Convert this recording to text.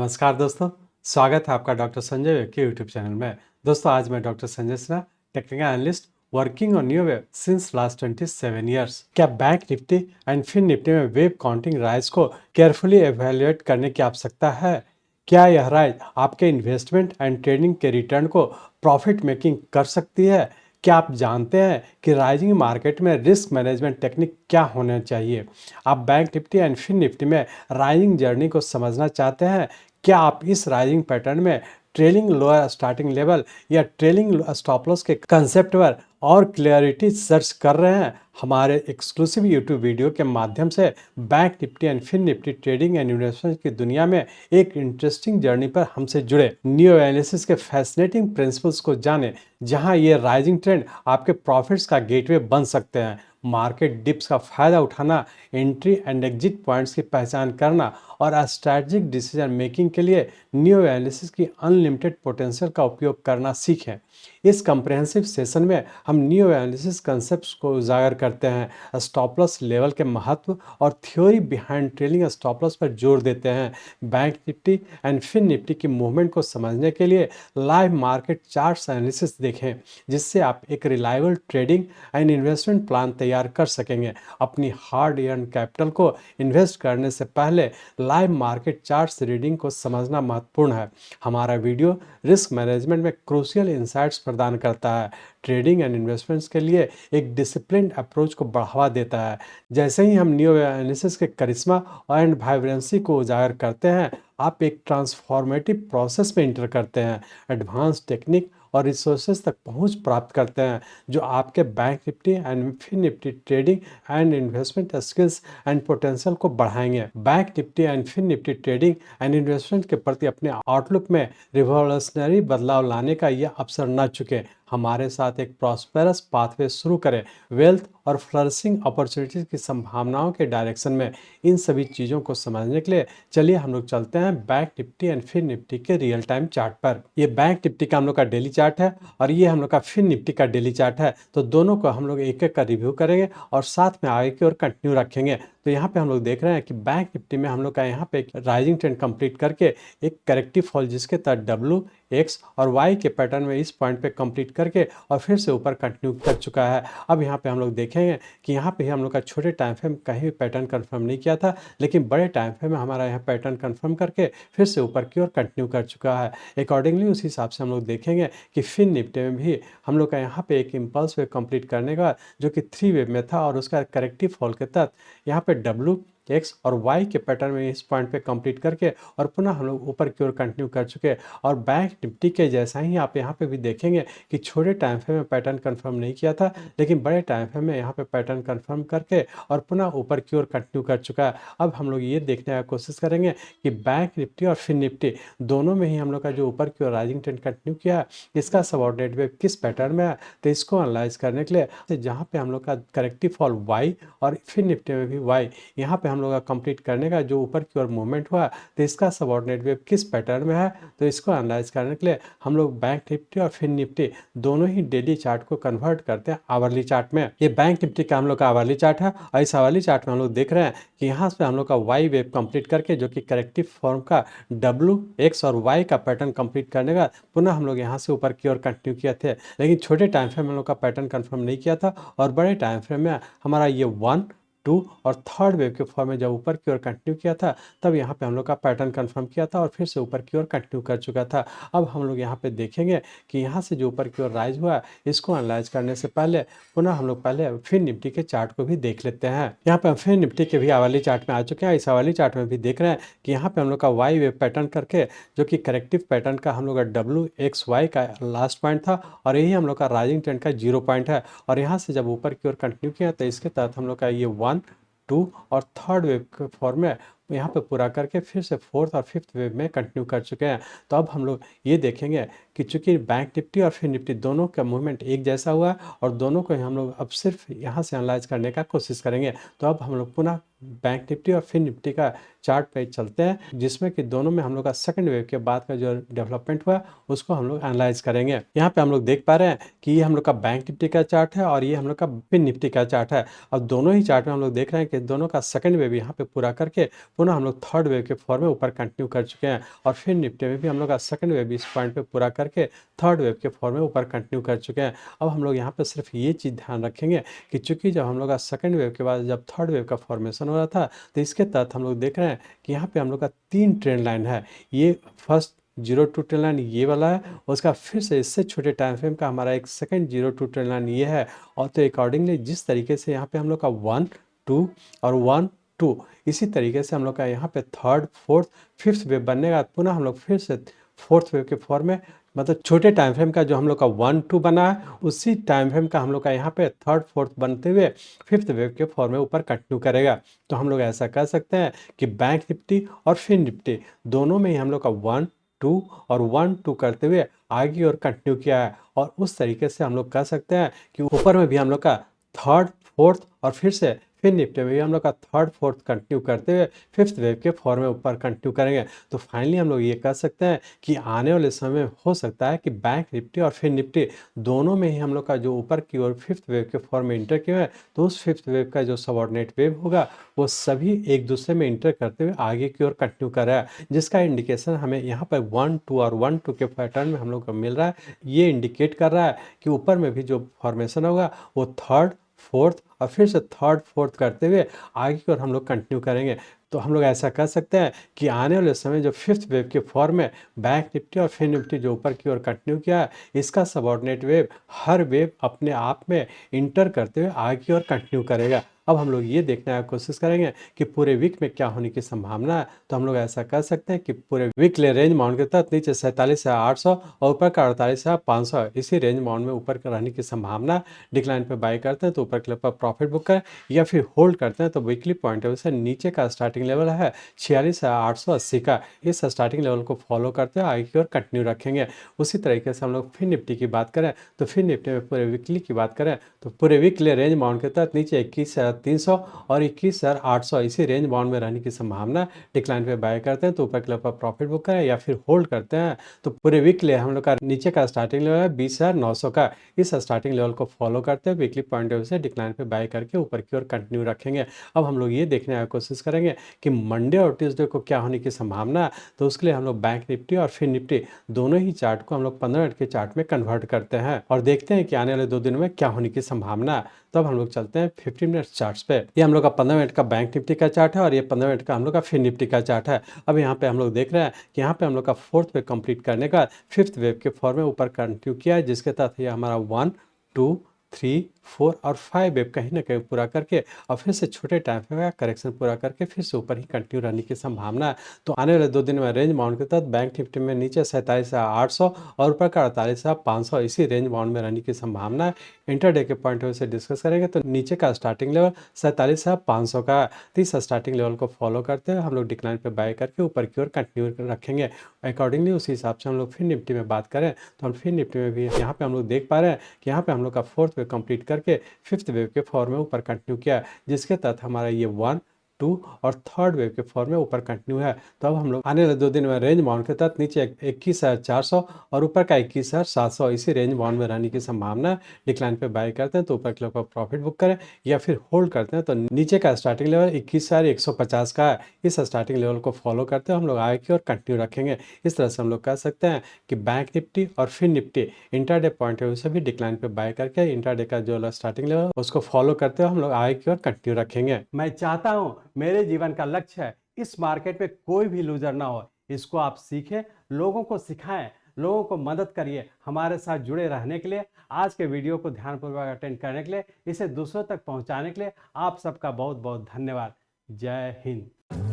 नमस्कार दोस्तों, स्वागत है आपका डॉक्टर संजय वेब के यूट्यूब चैनल में। दोस्तों आज मैं doctor Sanjay Sinha, technical analyst working on new wave since last 27 years. क्या bank Nifty and fin Nifty में वेब काउंटिंग राइज को केयरफुली एवेल्युएट करने की आवश्यकता है? क्या यह राइज आपके इन्वेस्टमेंट एंड ट्रेडिंग के रिटर्न को प्रॉफिट मेकिंग कर सकती है? क्या आप जानते हैं कि राइजिंग मार्केट में रिस्क मैनेजमेंट टेक्निक क्या होना चाहिए? आप Bank Nifty and fin Nifty में राइजिंग जर्नी को समझना चाहते हैं? क्या आप इस राइजिंग पैटर्न में ट्रेलिंग लोअर स्टार्टिंग लेवल या ट्रेलिंग स्टॉप लॉस के कंसेप्ट पर और क्लियरिटी सर्च कर रहे हैं? हमारे एक्सक्लूसिव यूट्यूब वीडियो के माध्यम से Bank Nifty and fin Nifty trading and investment की दुनिया में एक इंटरेस्टिंग जर्नी पर हमसे जुड़े। न्यू एनालिसिस के फैसिनेटिंग प्रिंसिपल्स को जाने, जहां ये राइजिंग ट्रेंड आपके प्रॉफिट्स का गेटवे बन सकते हैं। मार्केट डिप्स का फायदा उठाना, एंट्री एंड एग्जिट पॉइंट्स की पहचान करना और स्ट्रैटेजिक डिसीजन मेकिंग के लिए न्यू एनालिसिस की अनलिमिटेड पोटेंशियल का उपयोग करना सीखें। इस कम्प्रहेंसिव सेशन में हम न्यू एनालिसिस कंसेप्ट्स को उजागर करते हैं, स्टॉप लॉस लेवल के महत्व और theory behind trailing stop loss पर जोर देते हैं। Bank Nifty and fin Nifty की मूवमेंट को समझने के लिए लाइव मार्केट चार्ट्स एनालिसिस देखें, जिससे आप एक reliable trading and investment plan तैयार कर सकेंगे। अपनी हार्ड अर्न कैपिटल को इन्वेस्ट करने से पहले लाइव मार्केट चार्ट्स रीडिंग को समझना महत्वपूर्ण है। हमारा वीडियो रिस्क मैनेजमेंट में क्रूशियल इंसाइट्स प्रदान करता है, ट्रेडिंग एंड इन्वेस्टमेंट्स के लिए एक डिसिप्लिन्ड अप्रोच को बढ़ावा देता है। जैसे ही हम न्यू एनालिसिस के करिश्मा एंड वाइब्रेंसी को उजागर करते हैं, आप एक ट्रांसफॉर्मेटिव प्रोसेस में इंटर करते हैं, एडवांस टेक्निक और रिसोर्सेज तक पहुंच प्राप्त करते हैं, जो आपके Bank Nifty and fin Nifty trading and investment skills and potential को बढ़ाएंगे। Bank Nifty and fin Nifty trading and investment के प्रति अपने आउटलुक में रिवॉल्यूशनरी बदलाव लाने का यह अवसर न चुके। हमारे साथ एक प्रॉस्पेरस पाथवे शुरू करें, वेल्थ और फ्लरिशिंग अपॉर्चुनिटीज की संभावनाओं के डायरेक्शन में। इन सभी चीज़ों को समझने के लिए चलिए हम लोग चलते हैं Bank Nifty and fin Nifty के रियल टाइम चार्ट पर। ये बैंक निफ्टी का हम लोग का डेली चार्ट है और ये हम लोग का फिन निफ्टी का डेली चार्ट है। तो दोनों को हम लोग एक एक का रिव्यू करेंगे और साथ में आगे की ओर कंटिन्यू रखेंगे। तो यहाँ पे हम लोग देख रहे हैं कि बैंक निफ्टी में हम लोग का यहाँ पे एक राइजिंग ट्रेंड कंप्लीट करके एक करेक्टिव फॉल, जिसके तहत डब्ल्यू एक्स और वाई के पैटर्न में इस पॉइंट पे कंप्लीट करके और फिर से ऊपर कंटिन्यू कर चुका है। अब यहाँ पे हम लोग देखेंगे कि यहाँ पे हम लोग का छोटे टाइम फ्रेम कहीं भी पैटर्न कंफर्म नहीं किया था, लेकिन बड़े टाइम फ्रेम में हमारा यहाँ पैटर्न कंफर्म करके फिर से ऊपर की ओर कंटिन्यू कर चुका है। अकॉर्डिंगली उस हिसाब से हम लोग देखेंगे कि फिन निफ्टी में भी हम लोग का यहाँ पे एक इम्पल्स वेव कंप्लीट करने का, जो कि 3 वेव में था, और उसका करेक्टिव फॉल के तहत यहाँ पे डब्ल्यू एक्स और वाई के पैटर्न में इस पॉइंट पे कंप्लीट करके और पुनः हम लोग ऊपर की ओर कंटिन्यू कर चुके। और बैंक निफ्टी के जैसा ही आप यहाँ पे भी देखेंगे कि छोटे टाइम फ्रेम में पैटर्न कंफर्म नहीं किया था, लेकिन बड़े टाइम फ्रेम में यहाँ पे पैटर्न कंफर्म करके और पुनः ऊपर की ओर कंटिन्यू कर चुका है। अब हम लोग ये देखने की कोशिश करेंगे कि बैंक निफ्टी और फिन निफ्टी दोनों में ही हम लोग का जो ऊपर की ओर राइजिंग ट्रेंड कंटिन्यू किया, इसका सबऑर्डिनेट वेव किस पैटर्न में है। तो इसको एनालाइज करने के लिए जहाँ पे हम लोग का करेक्टिव फॉल वाई और फिन निफ्टी में भी वाई, यहाँ पे हम लोग का कंप्लीट करने का जो ऊपर की ओर मूवमेंट हुआ, तो इसका सबऑर्डिनेट वेव किस पैटर्न में है। तो इसको एनालाइज करने के लिए हम लोग बैंक निफ्टी और फिन निफ्टी दोनों ही डेली चार्ट को कन्वर्ट करते हैं आवरली चार्ट में। ये बैंक निफ्टी का हम लोग का आवरली चार्ट है और इस आवरली चार्ट में हम लोग देख रहे हैं कि यहाँ से हम लोग का वाई वेव कंप्लीट करके, जो कि करेक्टिव फॉर्म का डब्ल्यू एक्स और वाई का पैटर्न कंप्लीट करने का पुनः हम लोग यहाँ से ऊपर की ओर कंटिन्यू किए थे, लेकिन छोटे टाइम फ्रेम में हम लोग का पैटर्न कंफर्म नहीं किया था। और बड़े टाइम फ्रेम में हमारा ये 1, 2 और थर्ड वेव के फॉर्म में जब ऊपर की ओर कंटिन्यू किया था, तब यहाँ पे हम लोग का पैटर्न कंफर्म किया था और फिर से ऊपर की ओर कंटिन्यू कर चुका था। अब हम लोग यहाँ पे देखेंगे कि यहाँ से जो ऊपर की ओर राइज हुआ, इसको एनालाइज करने से पहले पुनः हम लोग पहले फिन निफ्टी के चार्ट को भी देख लेते हैं। यहाँ पे हम फिन निफ्टी के भी हवाली चार्ट में आ चुके हैं। इस हवाली चार्ट में भी देख रहे हैं कि यहाँ पे हम लोग का वाई वेव पैटर्न करके, जो कि करेक्टिव पैटर्न का हम लोग का डब्ल्यू एक्स वाई का लास्ट पॉइंट था और यही हम लोग का राइजिंग ट्रेंड का 0 पॉइंट है। और यहाँ से जब ऊपर की ओर कंटिन्यू किया, तो इसके तहत हम लोग का ये 1, 2 और थर्ड वेव के फॉर्म में यहाँ पे पूरा करके फिर से फोर्थ और फिफ्थ वेव में कंटिन्यू कर चुके हैं। तो अब हम लोग ये देखेंगे कि चूंकि बैंक निफ्टी और फिन निफ्टी दोनों का मूवमेंट एक जैसा हुआ और दोनों को हम लोग अब सिर्फ यहाँ से एनालाइज करने का कोशिश करेंगे। तो अब हम लोग पुनः बैंक निफ्टी और फिन निफ्टी का चार्ट पे चलते हैं, जिसमें कि दोनों में हम लोग का सेकंड वेव के बाद का जो डेवलपमेंट हुआ उसको हम लोग एनालाइज करेंगे। यहाँ पे हम लोग देख पा रहे हैं कि ये हम लोग का बैंक निफ्टी का चार्ट है और ये हम लोग का फिन निफ्टी का चार्ट है। अब दोनों ही चार्ट में हम लोग देख रहे हैं कि दोनों का सेकंड वेव यहाँ पे पूरा करके पुनः हम लोग थर्ड वेव के फॉर्म में ऊपर कंटिन्यू कर चुके हैं, और फिन निफ्टी में भी हम लोग का सेकंड वेव इस पॉइंट पे पूरा करके थर्ड वेव के फॉर्म में ऊपर कंटिन्यू कर चुके हैं। अब हम लोग यहाँ पे सिर्फ ये चीज़ ध्यान रखेंगे कि चूंकि जब हम लोग का सेकंड वेव के बाद जब थर्ड वेव का फॉर्मेशन हो रहा था, तो इसके तहत हम लोग देख रहे हैं कि यहाँ पे हम लोग का 3 ट्रेंड लाइन है। ये फर्स्ट 02 ट्रेंड लाइन ये वाला है, उसका फिर से इससे छोटे टाइम फ्रेम का हमारा एक सेकंड 02 ट्रेंड लाइन ये है। और तो अकॉर्डिंगली जिस तरीके से यहाँ पे हम लोग का 1 2 और 1 2 इसी तरीके से हम लोग का यहाँ पे थर्ड फोर्थ फिफ्थ वेव बनने का पुनः हम लोग फिर से फोर्थ वेव के फॉर्म में, मतलब छोटे टाइम फ्रेम का जो हम लोग का 1 2 बना है उसी टाइम फ्रेम का हम लोग का यहाँ पे थर्ड फोर्थ बनते हुए फिफ्थ वेव के फॉर्म में ऊपर कंटिन्यू करेगा। तो हम लोग ऐसा कर सकते हैं कि बैंक निफ्टी और फिन निफ्टी दोनों में ही हम लोग का 1 2 और 1 2 करते हुए आगे और कंटिन्यू किया है। और उस तरीके से हम लोग कर सकते हैं कि ऊपर में भी हम लोग का थर्ड फोर्थ और फिर से फिर निफ्टी में भी हम लोग का थर्ड फोर्थ कंटिन्यू करते हुए फिफ्थ वेव के फॉर्म में ऊपर कंटिन्यू करेंगे। तो फाइनली हम लोग ये कर सकते हैं कि आने वाले समय में हो सकता है कि बैंक निफ्टी और फिर निफ्टी दोनों में ही हम लोग का जो ऊपर की ओर फिफ्थ वेव के फॉर्म में इंटर किया है, तो उस फिफ्थ वेव का जो सबऑर्डिनेट वेव होगा वो सभी एक दूसरे में इंटर करते हुए आगे की ओर कंटिन्यू कर रहा है, जिसका इंडिकेशन हमें यहाँ पर 1 2 और 1 2 के पैटर्न में हम लोग को मिल रहा है। ये इंडिकेट कर रहा है कि ऊपर में भी जो फॉर्मेशन होगा वो थर्ड फोर्थ और फिर से थर्ड फोर्थ करते हुए आगे की ओर हम लोग कंटिन्यू करेंगे। तो हम लोग ऐसा कर सकते हैं कि आने वाले समय जो फिफ्थ वेव के फॉर्म में बैंक निफ्टी और फिन निफ्टी जो ऊपर की ओर कंटिन्यू किया है, इसका सबऑर्डिनेट वेव हर वेव अपने आप में इंटर करते हुए आगे की ओर कंटिन्यू करेगा। अब हम लोग ये देखने की कोशिश करेंगे कि पूरे वीक में क्या होने की संभावना है। तो हम लोग ऐसा कर सकते हैं कि पूरे वीक ले रेंज बाउंड के तहत नीचे 47,800 और ऊपर का 48,500 इसी रेंज बाउंड में ऊपर का रहने की संभावना। डिक्लाइन पे बाई करते हैं तो ऊपर के लेवल पर प्रॉफिट बुक करें, या फिर होल्ड करते हैं तो वीकली पॉइंट ऑफ व्यू से नीचे का स्टार्टिंग लेवल है 46,880 का, इस स्टार्टिंग लेवल को फॉलो करते हुए आगे की ओर कंटिन्यू रखेंगे। उसी तरीके से हम लोग फिर निफ्टी की बात करें तो फिर निफ्टी में पूरे वीकली की बात करें तो पूरे वीकली रेंज बाउंड के तहत नीचे 21,300 और 21,800 इसी रेंज बाउंड में रहने की संभावना। डिक्लाइन पे बाय करते हैं तो ऊपर के लेवल पर प्रॉफिट बुक करें, या फिर होल्ड करते हैं तो पूरे वीक ले हम लोग का नीचे का स्टार्टिंग लेवल है 20,900 का, इस स्टार्टिंग लेवल को फॉलो करते हैं वीकली पॉइंट ऑफ व्यू से डिक्लाइन पे बाय करके ऊपर की ओर कंटिन्यू रखेंगे। अब हम लोग ये देखने की कोशिश करेंगे कि मंडे और ट्यूसडे को क्या होने की संभावना है। तो उसके लिए हम लोग बैंक निफ्टी और फिन निफ्टी दोनों ही चार्ट को हम लोग 15 मिनट के चार्ट में कन्वर्ट करते हैं और देखते हैं कि आने वाले 2 दिनों में क्या होने की संभावना है। तब हम लोग चलते हैं 15 मिनट चार्ट्स पे। ये हम लोग का 15 मिनट का बैंक निफ्टी का चार्ट है और ये 15 मिनट का हम लोग का फिन निफ्टी का चार्ट है। अब यहाँ पे हम लोग देख रहे हैं कि यहाँ पे हम लोग का फोर्थ वेव कंप्लीट करने का फिफ्थ वेव के फॉर्म में ऊपर कंटिन्यू किया है, जिसके तहत ये हमारा 1 2 3 4 और 5 वेव कहीं ना कहीं पूरा करके और फिर से छोटे टाइम फ्रेम का करेक्शन पूरा करके फिर से ऊपर ही कंटिन्यू रहने की संभावना है। तो आने वाले 2 दिन में रेंज बाउंड के तहत बैंक निफ्टी में नीचे 47,800 और ऊपर का 48,500 इसी रेंज बाउंड में रहने की संभावना है। इंटरडे के पॉइंट ऑफ व्यू से डिस्कस करेंगे तो नीचे का स्टार्टिंग लेवल 47,500 का, तो इस स्टार्टिंग लेवल को फॉलो करते हुए हम लोग डिक्लाइन पे बाय करके ऊपर की ओर कंटिन्यू रखेंगे। अकॉर्डिंगली उसी हिसाब से हम लोग फिर निफ्टी में बात करें तो हम फिर निफ्टी में भी यहाँ पे हम लोग देख पा रहे हैं कि यहाँ पे हम लोग का फोर्थ वेव कंप्लीट करके फिफ्थ वेव के फॉर्म में ऊपर कंटिन्यू किया, जिसके तहत हमारा ये 1 2 और थर्ड वेव के फॉर्म में ऊपर कंटिन्यू है। तो अब हम लोग आने वाले 2 दिन में रेंज बाउंड के तहत नीचे 21,400 और ऊपर का 21,700 इसी रेंज बाउंड में रहने की संभावना। डिक्लाइन पे बाय करते हैं तो ऊपर के लेवल पर प्रॉफिट बुक करें, या फिर होल्ड करते हैं तो नीचे का स्टार्टिंग लेवल 21,150 का है, इस स्टार्टिंग लेवल को फॉलो करते हुए हम लोग आगे की ओर कंटिन्यू रखेंगे। इस तरह से हम लोग कह सकते हैं कि बैंक निफ्टी और Fin Nifty intraday point of view से भी डिक्लाइन पे बाय करके इंटरडे का जो स्टार्टिंग लेवल उसको फॉलो करते हुए हम लोग आगे की ओर कंटिन्यू रखेंगे। मैं चाहता हूँ मेरे जीवन का लक्ष्य है इस मार्केट में कोई भी लूजर ना हो। इसको आप सीखें, लोगों को सिखाएं, लोगों को मदद करिए। हमारे साथ जुड़े रहने के लिए, आज के वीडियो को ध्यानपूर्वक अटेंड करने के लिए, इसे दूसरों तक पहुंचाने के लिए आप सबका बहुत बहुत धन्यवाद। जय हिंद।